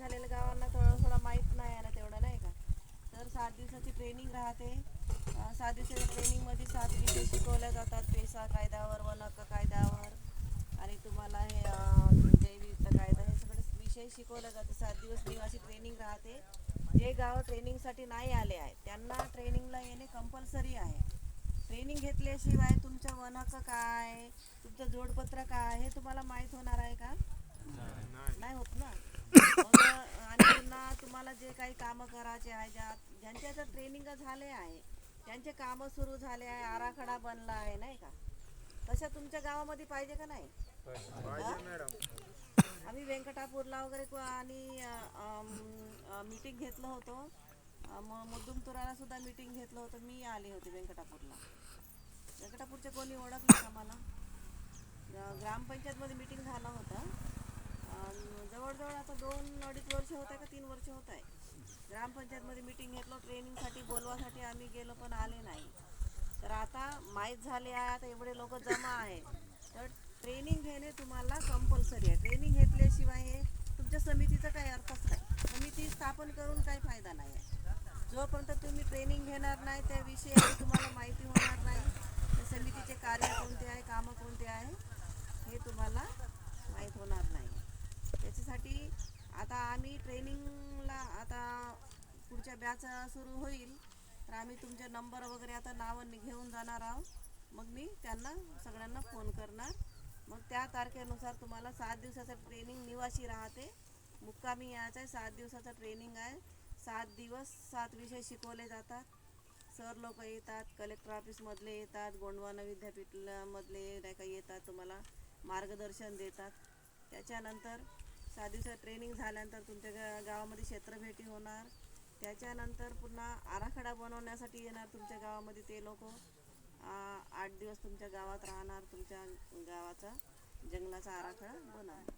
झालेल्या गावांना थोडं माहीत नाही आहे ना तेवढं, नाही का. तर 7 दिवसाची ट्रेनिंग राहते. 7 दिवसाच्या ट्रेनिंगमध्ये 7 विषय शिकवल्या जातात. पेसा कायद्यावर, वन हक्क कायद्यावर आणि तुम्हाला हे जैवविविधता कायदा, हे सगळे विषय शिकवले जाते. 7 दिवस निवासी ट्रेनिंग राहते. जे गाव ट्रेनिंगसाठी नाही आले आहे त्यांना ट्रेनिंगला येणे कंपल्सरी आहे. ट्रेनिंग घेतल्याशिवाय तुमचं वन हक्क काय, तुमचं जोडपत्र काय हे तुम्हाला माहीत होणार आहे का? नाही होत ना. मग आणि पुन्हा तुम्हाला जे काही कामं करायचे आहे, ज्यांच्या आता ट्रेनिंग झाले आहे त्यांचे कामं सुरू झाले आहे, आराखडा बनला आहे, नाही का. तशा तुमच्या गावामध्ये पाहिजे का नाही? आम्ही व्यंकटापूरला वगैरे आणि मीटिंग घेतलं होतं. मुद्दुमतुराला सुद्धा मीटिंग घेतलं होतं. मी आले होते व्यंकटापूरला. व्यंकटापूरचे कोणी ओळखले का मला? ग्रामपंचायतमध्ये मीटिंग झालं होतं. जवळजवळ आता 2-2.5 वर्ष होत आहे का 3 वर्ष होत आहे. ग्रामपंचायतमध्ये मीटिंग घेतलं, ट्रेनिंगसाठी बोलवासाठी आम्ही गेलो पण आले नाही. तर आता माहीत झाले आहे, आता एवढे लोक जमा आहे, तर ट्रेनिंग घेणे तुम्हाला कंपल्सरी आहे. ट्रेनिंग घेतल्याशिवाय हे तुमच्या समितीचा काही अर्थच नाही. समिती स्थापन करून काही फायदा नाही आहे. जोपर्यंत तुम्ही ट्रेनिंग घेणार नाही, त्या विषयाची तुम्हाला माहिती होणार नाही, त्या समितीचे कार्य कोणते आहे, कामं कोणते आहे हे तुम्हाला माहीत होणार नाही. त्याच्यासाठी आता आम्ही ट्रेनिंगला, आता पुढच्या बॅच सुरू होईल तर आम्ही तुमचे नंबर वगैरे आता नावं घेऊन जाणार आहोत. मग मी त्यांना सगळ्यांना फोन करणार. मग त्या तारखेनुसार तुम्हाला 7 दिवसाचं ट्रेनिंग निवासी राहते. मुक्कामी यायचं आहे. 7 दिवसाचं ट्रेनिंग आहे. 7 दिवस 7 विषय शिकवले जातात. सर लोक येतात, कलेक्टर ऑफिसमधले येतात, गोंडवाना विद्यापीठामधले नाही का येतात, तुम्हाला मार्गदर्शन देतात. त्याच्यानंतर 7 दिवसात ट्रेनिंग झाल्यानंतर तुमच्या गावामध्ये क्षेत्रभेटी होणार. त्याच्यानंतर पुन्हा आराखडा बनवण्यासाठी येणार तुमच्या गावामध्ये ते लोक. 8 दिवस तुमच्या गावात राहणार, तुमच्या गावाचा जंगलाचा आराखडा बनवणार.